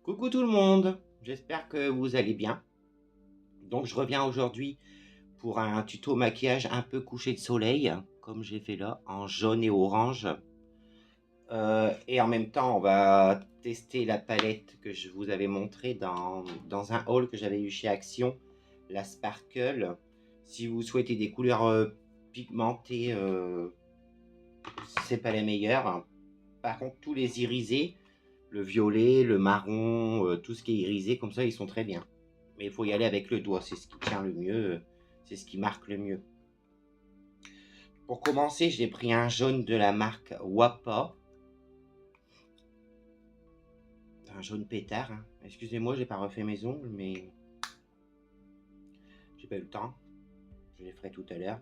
Coucou tout le monde, j'espère que vous allez bien. Donc je reviens aujourd'hui pour un tuto maquillage un peu couché de soleil, comme j'ai fait là, en jaune et orange. Et en même temps, on va tester la palette que je vous avais montrée dans un haul que j'avais eu chez Action, la Sparkle. Si vous souhaitez des couleurs pigmentées, c'est pas les meilleures. Par contre, tous les irisés, le violet, le marron, tout ce qui est irisé, comme ça, ils sont très bien. Mais il faut y aller avec le doigt, c'est ce qui tient le mieux, c'est ce qui marque le mieux. Pour commencer, j'ai pris un jaune de la marque Wapa. Un jaune pétard, hein. Excusez-moi, j'ai pas refait mes ongles, mais j'ai pas eu le temps. Je les ferai tout à l'heure.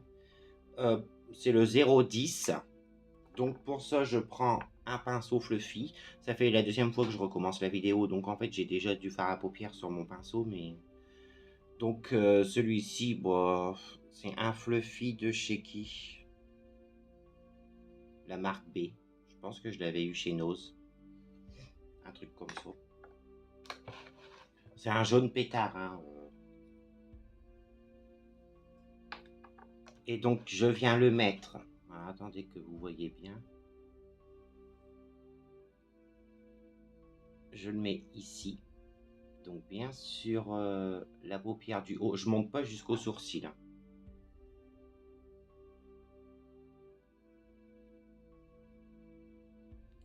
C'est le 010. Donc pour ça, je prends un pinceau fluffy. Ça fait la deuxième fois que je recommence la vidéo, donc en fait j'ai déjà du fard à paupières sur mon pinceau, mais donc celui-ci, bon, c'est un fluffy de chez qui? La marque B. Je pense que je l'avais eu chez Nose. Un truc comme ça. C'est un jaune pétard, hein. Et donc je viens le mettre. Alors, attendez que vous voyez bien. Je le mets ici. Donc bien sur la paupière du haut. Je monte pas jusqu'au sourcil, hein.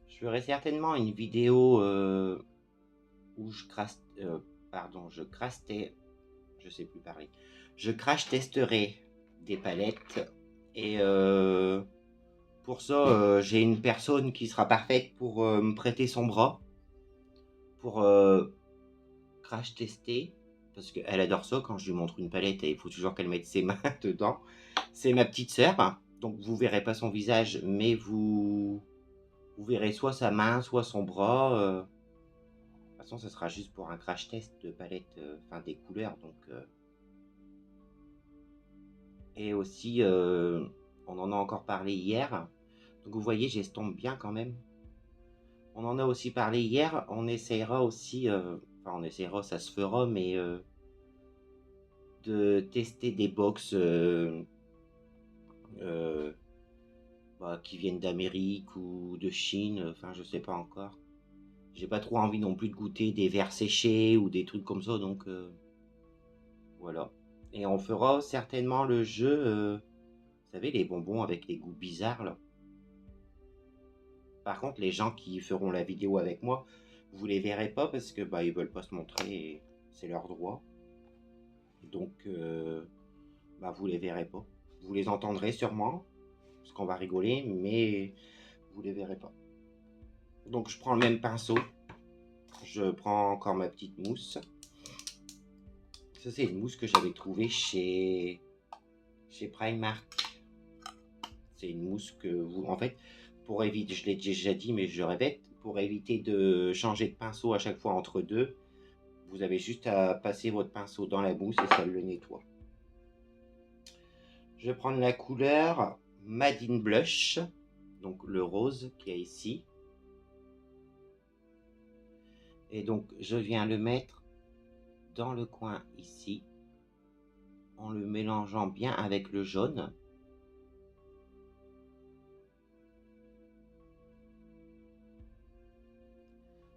Je ferai certainement une vidéo où je crasse, pardon, je sais plus parler. Je crash testerai des palettes et pour ça, j'ai une personne qui sera parfaite pour me prêter son bras pour crash tester parce qu'elle adore ça quand je lui montre une palette et il faut toujours qu'elle mette ses mains dedans. C'est ma petite sœur, donc vous verrez pas son visage, mais vous verrez soit sa main, soit son bras. De toute façon, ce sera juste pour un crash test de palette, enfin des couleurs. Donc, et aussi, on en a encore parlé hier. Donc vous voyez, j'estompe bien quand même. On en a aussi parlé hier. On essaiera aussi, enfin on essaiera, ça se fera, mais de tester des box euh, qui viennent d'Amérique ou de Chine. Enfin, je sais pas encore. J'ai pas trop envie non plus de goûter des verres séchés ou des trucs comme ça, donc voilà. Et on fera certainement le jeu, vous savez, les bonbons avec les goûts bizarres là. Par contre, les gens qui feront la vidéo avec moi, vous les verrez pas parce que bah ils veulent pas se montrer, et c'est leur droit. Donc bah vous les verrez pas. Vous les entendrez sûrement parce qu'on va rigoler, mais vous les verrez pas. Donc je prends le même pinceau. Je prends encore ma petite mousse. Ça c'est une mousse que j'avais trouvée chez Primark. C'est une mousse que vous, en fait, pour éviter, je l'ai déjà dit, mais je répète, pour éviter de changer de pinceau à chaque fois entre deux, vous avez juste à passer votre pinceau dans la mousse et ça le nettoie. Je vais prendre la couleur Madine Blush, donc le rose qu'il y a ici. Et donc, je viens le mettre dans le coin ici, en le mélangeant bien avec le jaune.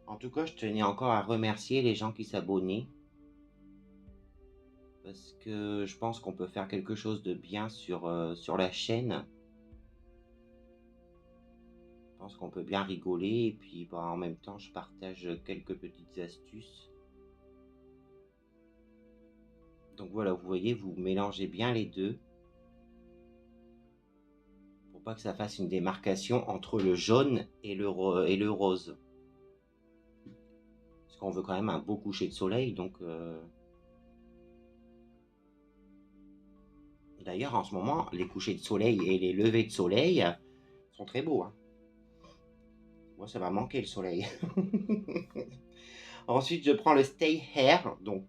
En tout cas, je tenais encore à remercier les gens qui s'abonnent parce que je pense qu'on peut faire quelque chose de bien sur la chaîne. Je pense qu'on peut bien rigoler et puis bah, en même temps, je partage quelques petites astuces. Donc voilà, vous voyez, vous mélangez bien les deux pour pas que ça fasse une démarcation entre le jaune et le rose. Parce qu'on veut quand même un beau coucher de soleil, donc d'ailleurs, en ce moment, les couchers de soleil et les levées de soleil sont très beaux, hein. Moi, ça va manquer le soleil. Ensuite, je prends le Stay Hair, donc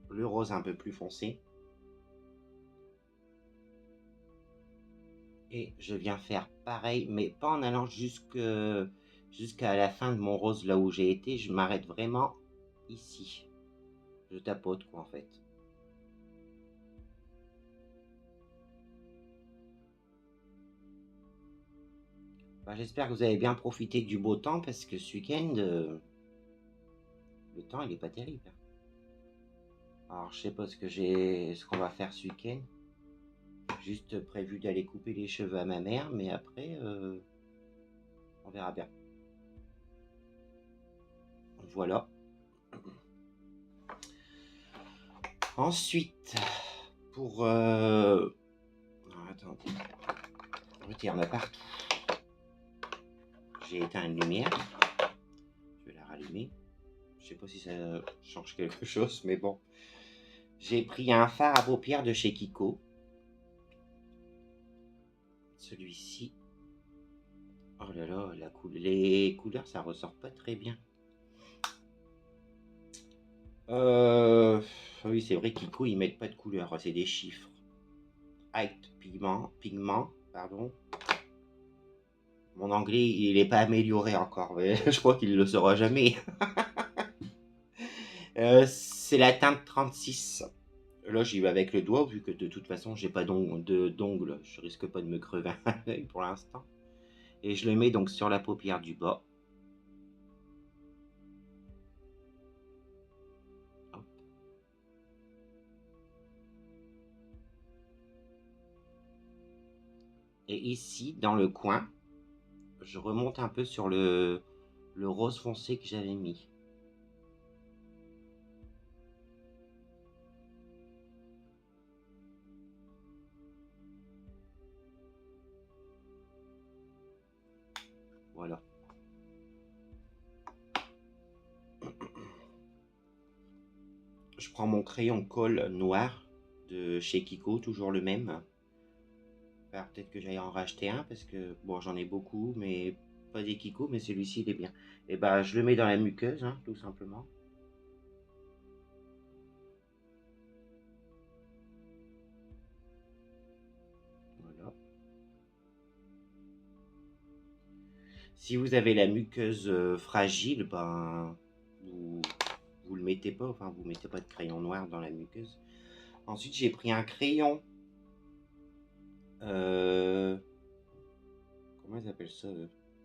le rose un peu plus foncé. Et je viens faire pareil, mais pas en allant jusqu'à la fin de mon rose, là où j'ai été, je m'arrête vraiment ici. Je tapote quoi en fait. Bah, j'espère que vous avez bien profité du beau temps parce que ce week-end, le temps il est pas terrible. Alors je sais pas ce qu'on va faire ce week-end. Juste prévu d'aller couper les cheveux à ma mère, mais après on verra bien. Voilà. Ensuite, pour attends, il y en a partout. J'ai éteint une lumière. Je vais la rallumer. Je sais pas si ça change quelque chose, mais bon. J'ai pris un fard à paupières de chez Kiko. Celui-ci. Oh là là, les couleurs, ça ressort pas très bien. Oui, c'est vrai, Kiko, ils mettent pas de couleurs, c'est des chiffres. Height, pigment, pardon. Mon anglais, il est pas amélioré encore, mais je crois qu'il le sera jamais. C'est la teinte 36. Là, j'y vais avec le doigt, vu que de toute façon, j'ai pas d'ongles. Je risque pas de me crever un œil pour l'instant. Et je le mets donc sur la paupière du bas. Hop. Et ici, dans le coin, je remonte un peu sur le rose foncé que j'avais mis. Voilà. Je prends mon crayon colle noir de chez Kiko, toujours le même. Alors peut-être que j'aille en racheter un parce que bon, j'en ai beaucoup, mais pas des Kiko, mais celui-ci il est bien. Et bah, je le mets dans la muqueuse, hein, tout simplement. Voilà. Si vous avez la muqueuse fragile, ben vous le mettez pas, enfin vous mettez pas de crayon noir dans la muqueuse. Ensuite, j'ai pris un crayon. Comment ils appellent ça?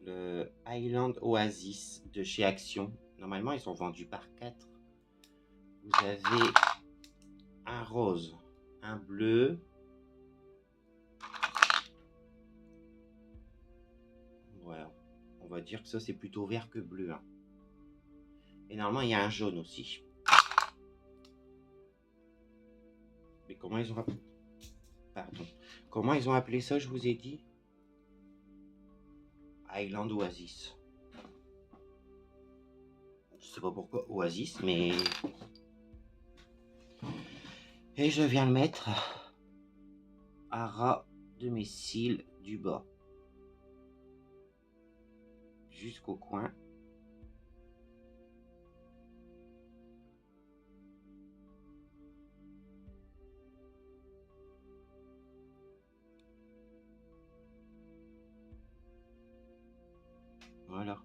Le Highland Oasis de chez Action. Normalement, ils sont vendus par 4. Vous avez un rose, un bleu. Voilà. On va dire que ça, c'est plutôt vert que bleu. Hein. Et normalement, il y a un jaune aussi. Mais comment ils ont appelé... Pardon. Comment ils ont appelé ça, je vous ai dit? Highland Oasis. Je sais pas pourquoi Oasis, mais... Et je viens le mettre à ras de mes cils du bas. Jusqu'au coin. Voilà.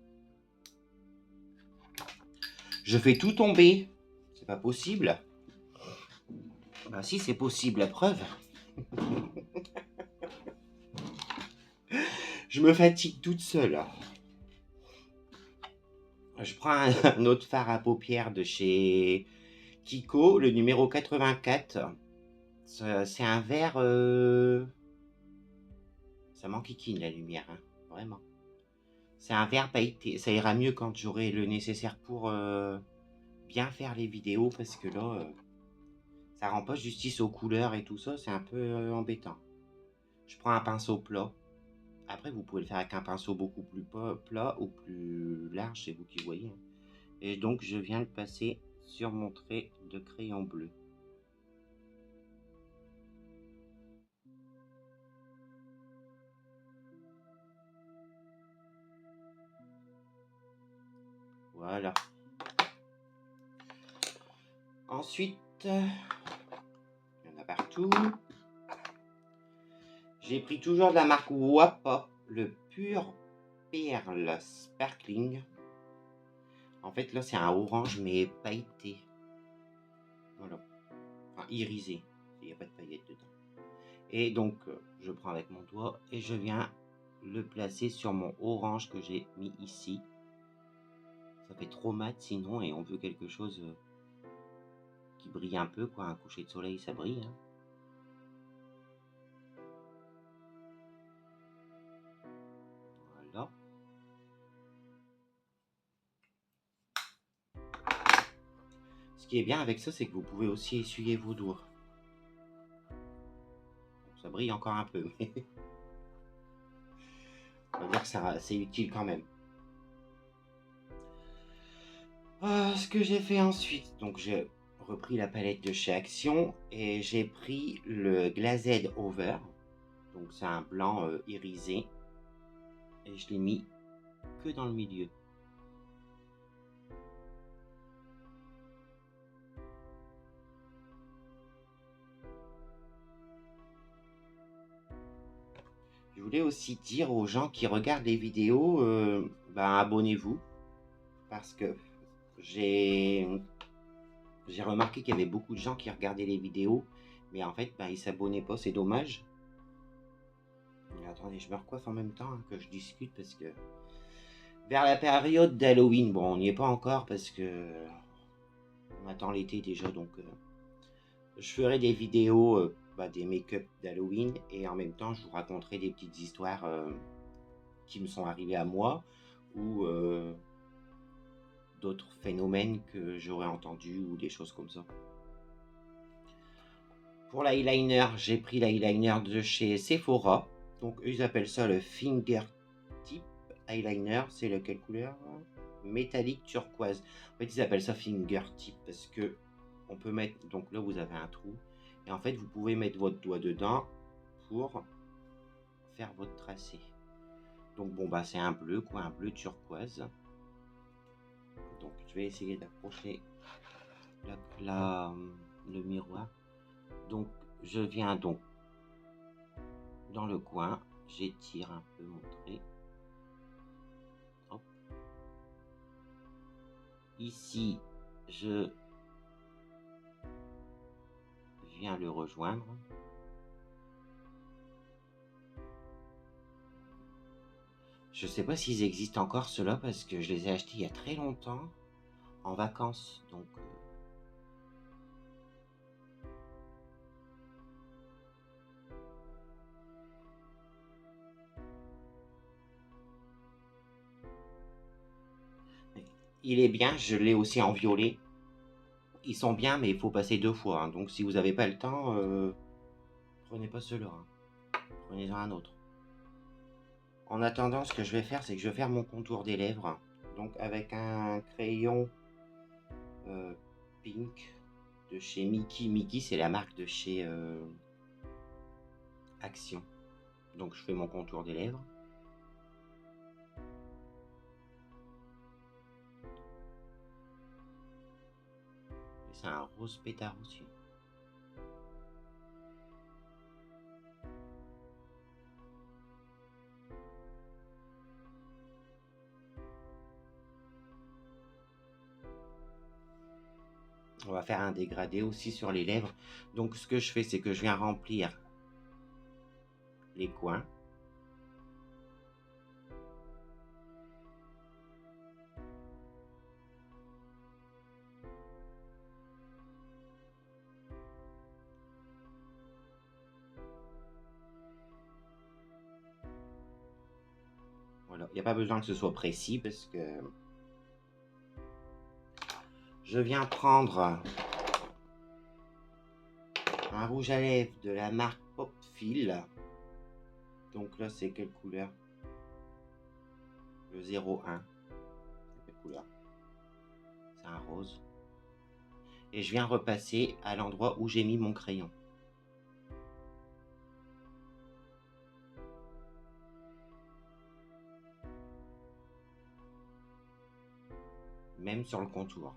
Je fais tout tomber. C'est pas possible. Bah si, c'est possible, la preuve. Je me fatigue toute seule. Je prends un autre fard à paupières de chez Kiko, le numéro 84. C'est un vert... Ça m'enquiquine la lumière, hein, vraiment. C'est un vert pailleté. Ça ira mieux quand j'aurai le nécessaire pour bien faire les vidéos, parce que là, ça rend pas justice aux couleurs et tout ça, c'est un peu embêtant. Je prends un pinceau plat. Après, vous pouvez le faire avec un pinceau beaucoup plus plat ou plus large, c'est vous qui voyez. Hein. Et donc, je viens le passer sur mon trait de crayon bleu. Voilà. Ensuite, il y en a partout. J'ai pris toujours de la marque Wapa, le pur Perle Sparkling. En fait, là, c'est un orange, mais pailleté. Voilà. Enfin, irisé. Il n'y a pas de paillettes dedans. Et donc, je prends avec mon doigt et je viens le placer sur mon orange que j'ai mis ici. Ça fait trop mat sinon, et on veut quelque chose qui brille un peu, quoi. Un coucher de soleil, ça brille, hein. Voilà. Ce qui est bien avec ça, c'est que vous pouvez aussi essuyer vos doigts. Ça brille encore un peu, mais on va dire que c'est utile quand même. Ce que j'ai fait ensuite, donc j'ai repris la palette de chez Action et j'ai pris le Glazed Over. Donc c'est un blanc irisé et je l'ai mis que dans le milieu. Je voulais aussi dire aux gens qui regardent les vidéos, abonnez-vous, parce que j'ai remarqué qu'il y avait beaucoup de gens qui regardaient les vidéos, mais en fait, ils s'abonnaient pas, c'est dommage. Attendez, je me recoiffe en même temps que je discute, parce que vers la période d'Halloween, bon, on n'y est pas encore, parce que on attend l'été déjà, donc je ferai des vidéos, des make-up d'Halloween, et en même temps, je vous raconterai des petites histoires qui me sont arrivées à moi, ou d'autres phénomènes que j'aurais entendus, ou des choses comme ça. Pour l'eyeliner, j'ai pris l'eyeliner de chez Sephora. Donc eux, ils appellent ça le Fingertip Eyeliner. C'est lequel couleur? Métallique turquoise. En fait, ils appellent ça Fingertip parce que on peut mettre... Donc là, vous avez un trou. Et en fait, vous pouvez mettre votre doigt dedans pour faire votre tracé. Donc bon, c'est un bleu, quoi, un bleu turquoise. Donc je vais essayer d'approcher le miroir. Donc je viens donc dans le coin, j'étire un peu mon trait. Hop. Ici, je viens le rejoindre. Je sais pas s'ils existent encore ceux-là parce que je les ai achetés il y a très longtemps en vacances. Donc il est bien, je l'ai aussi en violet. Ils sont bien, mais il faut passer 2 fois. Hein. Donc si vous n'avez pas le temps, prenez pas ceux-là. Hein. Prenez-en un autre. En attendant, ce que je vais faire, c'est que je vais faire mon contour des lèvres. Donc avec un crayon pink de chez Mickey. Mickey, c'est la marque de chez Action. Donc je fais mon contour des lèvres. C'est un rose pétard aussi. On va faire un dégradé aussi sur les lèvres. Donc ce que je fais, c'est que je viens remplir les coins. Voilà, il n'y a pas besoin que ce soit précis parce que je viens prendre un rouge à lèvres de la marque Popfil. Donc là, c'est quelle couleur? Le 01. C'est quelle couleur? C'est un rose. Et je viens repasser à l'endroit où j'ai mis mon crayon. Même sur le contour.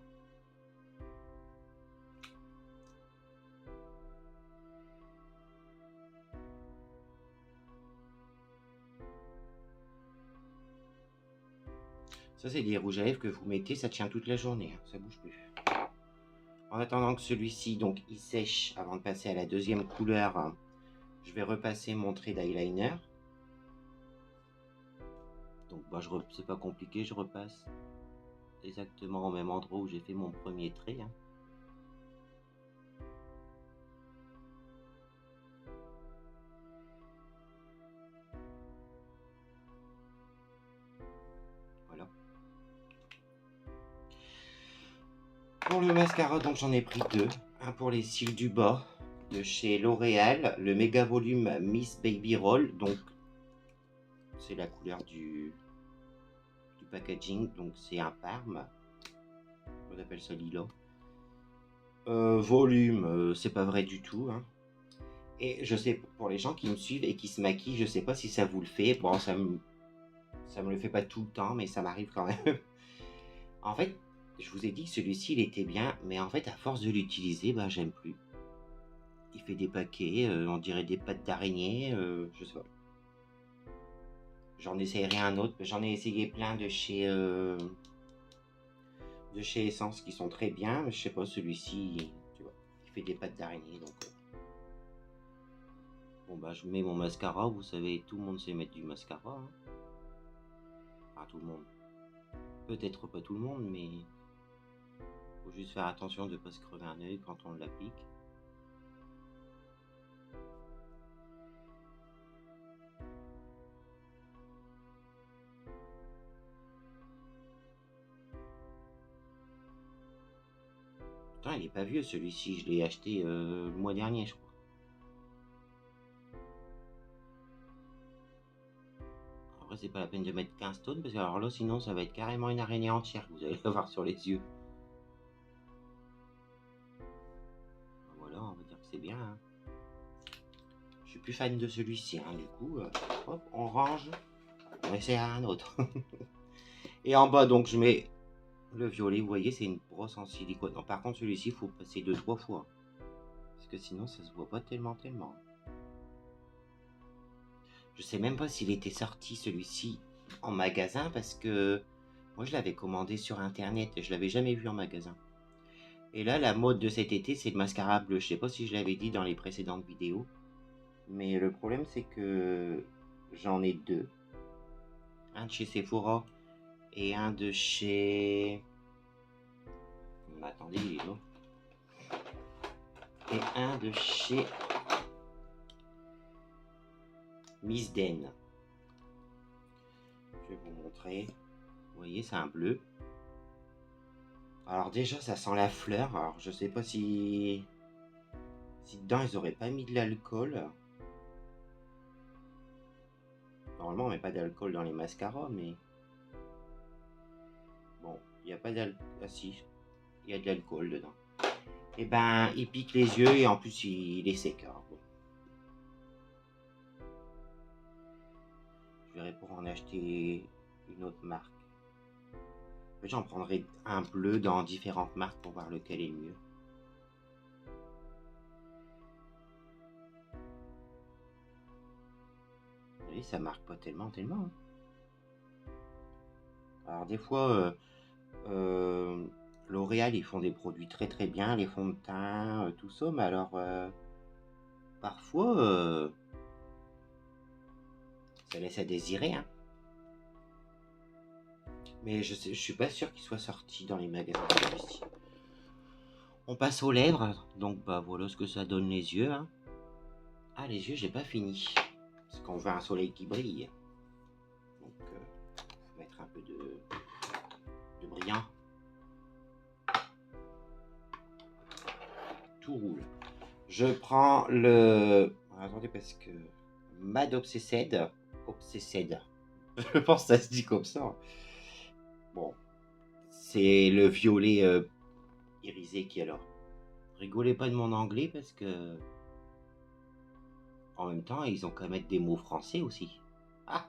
Ça, c'est des rouges à lèvres que vous mettez, ça tient toute la journée, hein, ça bouge plus. En attendant que celui-ci, donc, il sèche avant de passer à la deuxième couleur, hein, je vais repasser mon trait d'eyeliner. Donc, bah, c'est pas compliqué, je repasse exactement au même endroit où j'ai fait mon premier trait. Hein. Voilà. Pour le mascara, donc j'en ai pris deux. Un pour les cils du bas de chez L'Oréal, le méga volume Miss Baby Roll. Donc c'est la couleur du packaging, donc c'est un Parme. On appelle ça lilas. Volume, c'est pas vrai du tout. Hein. Et je sais, pour les gens qui me suivent et qui se maquillent, je sais pas si ça vous le fait. Bon, ça me le fait pas tout le temps, mais ça m'arrive quand même. En fait, je vous ai dit que celui-ci, il était bien, mais en fait, à force de l'utiliser, bah, j'aime plus. Il fait des paquets, on dirait des pattes d'araignée, je sais pas. J'en essayerai un autre, j'en ai essayé plein de chez Essence qui sont très bien, mais je sais pas, celui-ci, tu vois, il fait des pattes d'araignée, donc... Bon bah je mets mon mascara, vous savez, tout le monde sait mettre du mascara. Hein. Enfin tout le monde. Peut-être pas tout le monde, mais... Faut juste faire attention de ne pas se crever un œil quand on l'applique. Putain, il est pas vieux celui-ci, je l'ai acheté le mois dernier, je crois. Après, c'est pas la peine de mettre 15 tonnes, parce que alors là, sinon, ça va être carrément une araignée entière que vous allez avoir sur les yeux. Voilà, on va dire que c'est bien. Hein. Je suis plus fan de celui-ci, hein, du coup, hop, on range, on essaie un autre. Et en bas, donc, je mets le violet, vous voyez, c'est une brosse en silicone. Non, par contre, celui-ci, il faut passer 2-3 fois. Parce que sinon, ça se voit pas tellement. Je sais même pas s'il était sorti, celui-ci, en magasin, parce que moi, je l'avais commandé sur Internet et je l'avais jamais vu en magasin. Et là, la mode de cet été, c'est le mascara bleu. Je sais pas si je l'avais dit dans les précédentes vidéos. Mais le problème, c'est que j'en ai deux. Un de chez Sephora et un de chez... Attendez, il est là. Et un de chez Miss Den. Je vais vous montrer. Vous voyez, c'est un bleu. Alors déjà, ça sent la fleur. Alors, je sais pas si dedans, ils auraient pas mis de l'alcool. Normalement, on met pas d'alcool dans les mascaras, mais... Bon, il n'y a pas d'alcool. Ah si, il y a de l'alcool dedans. Et ben, il pique les yeux et en plus, il est sec. Alors, bon. Je verrai pour en acheter une autre marque. En fait, j'en prendrai un bleu dans différentes marques pour voir lequel est le mieux. Vous voyez, ça marque pas tellement. Hein. Alors des fois, L'Oréal, ils font des produits très bien, les fonds de teint, tout ça, mais alors parfois ça laisse à désirer. Hein. Mais je suis pas sûr qu'il soit sorti dans les magasins celui-ci. On passe aux lèvres, donc bah voilà ce que ça donne les yeux. Hein. Ah, les yeux, j'ai pas fini. Parce qu'on veut un soleil qui brille. Donc, faut mettre un peu de brillant. Tout roule. Je prends le... Attendez, parce que... Mad Obsessed. Je pense que ça se dit comme ça. Bon. C'est le violet irisé qui est là. Rigolez pas de mon anglais parce que... En même temps, ils ont qu'à mettre des mots français aussi. Ah,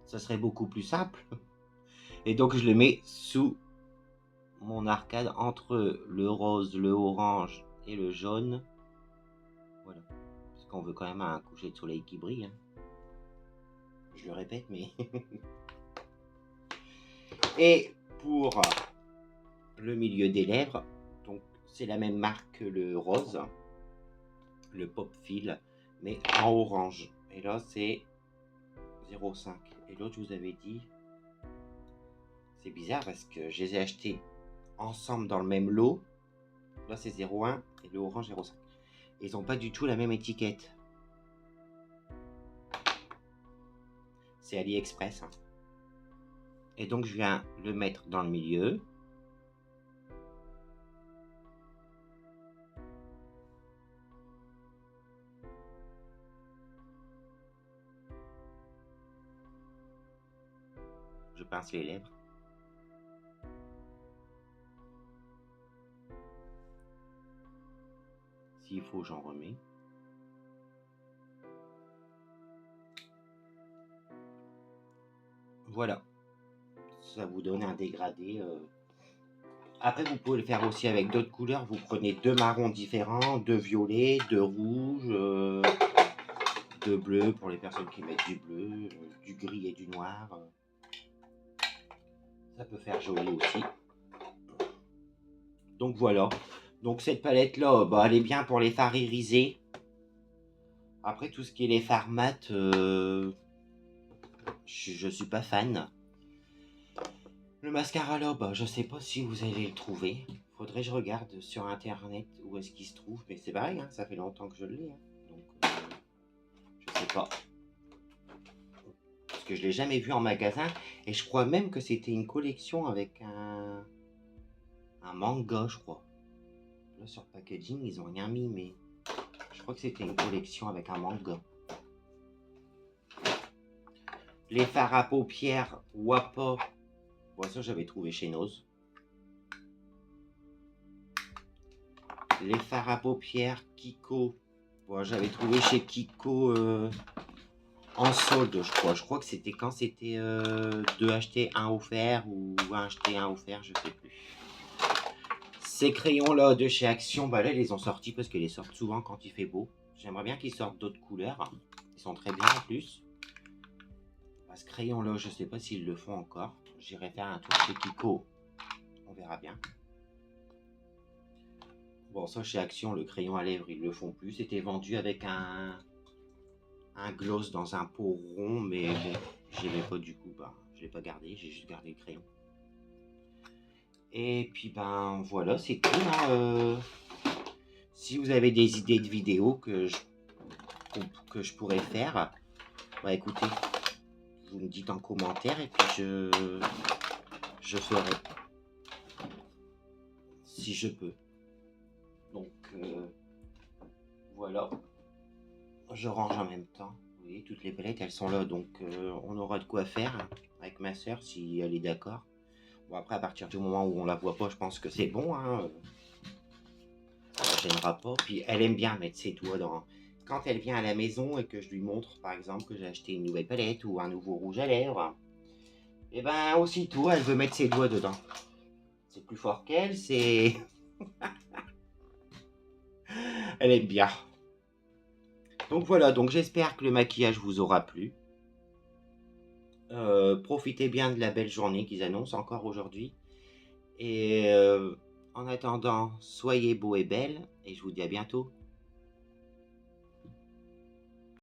ça serait beaucoup plus simple. Et donc, je le mets sous mon arcade entre le rose, le orange et le jaune. Voilà. Parce qu'on veut quand même un coucher de soleil qui brille. Hein. Je le répète, mais... Et pour le milieu des lèvres, donc c'est la même marque que le rose, le Pop Fil, mais en orange. Et là c'est 0,5. Et l'autre, je vous avais dit, c'est bizarre parce que je les ai achetés ensemble dans le même lot. Là c'est 0,1 et le orange 0,5. Ils n'ont pas du tout la même étiquette. C'est AliExpress. Et donc je viens le mettre dans le milieu. Je pince les lèvres. S'il faut, j'en remets. Voilà. Ça vous donne un dégradé. Après, vous pouvez le faire aussi avec d'autres couleurs. Vous prenez 2 marrons différents, 2 violets, 2 rouges, 2 bleus pour les personnes qui mettent du bleu, du gris et du noir. Ça peut faire joli aussi. Donc voilà. Donc cette palette là, bah, elle est bien pour les fards irisés. Après tout ce qui est les fards mat, je suis pas fan. Le mascara là, bah, je sais pas si vous allez le trouver. Faudrait que je regarde sur internet où est-ce qu'il se trouve. Mais c'est pareil, hein, ça fait longtemps que je l'ai. Hein. Donc je sais pas. Parce que je l'ai jamais vu en magasin. Et je crois même que c'était une collection avec un manga, je crois. Là sur le packaging, ils ont rien mis, mais je crois que c'était une collection avec un manga. Les fards à paupières Wapa. Bon, ça j'avais trouvé chez Nose. Les fards à paupières Kiko. Bon, j'avais trouvé chez Kiko en solde, je crois. Je crois que c'était quand c'était 2 achetés 1 offert ou 1 acheté 1 offert, je sais plus. Ces crayons là de chez Action, bah là ils les ont sortis parce qu'ils les sortent souvent quand il fait beau. J'aimerais bien qu'ils sortent d'autres couleurs. Ils sont très bien en plus. Bah, ce crayon là, je sais pas s'ils le font encore. J'irai faire un tour chez Kiko. On verra bien. Bon, ça chez Action, le crayon à lèvres, ils le font plus. C'était vendu avec un gloss dans un pot rond, mais bon, j'aimais pas du coup. Bah, je l'ai pas gardé, j'ai juste gardé le crayon. Et puis ben voilà, c'est tout. Hein, si vous avez des idées de vidéos que je pourrais faire, bah écoutez, vous me dites en commentaire et puis je ferai si je peux. Donc voilà, je range en même temps. Vous voyez, toutes les palettes elles sont là, donc on aura de quoi faire avec ma soeur si elle est d'accord. Bon, après, à partir du moment où on la voit pas, je pense que c'est bon. Hein. Ça ne gênera pas. Puis elle aime bien mettre ses doigts dans. Quand elle vient à la maison et que je lui montre, par exemple, que j'ai acheté une nouvelle palette ou un nouveau rouge à lèvres, et ben aussitôt, elle veut mettre ses doigts dedans. C'est plus fort qu'elle, c'est. Elle aime bien. Donc voilà, donc j'espère que le maquillage vous aura plu. Profitez bien de la belle journée qu'ils annoncent encore aujourd'hui. Et en attendant, soyez beaux et belles, et je vous dis à bientôt.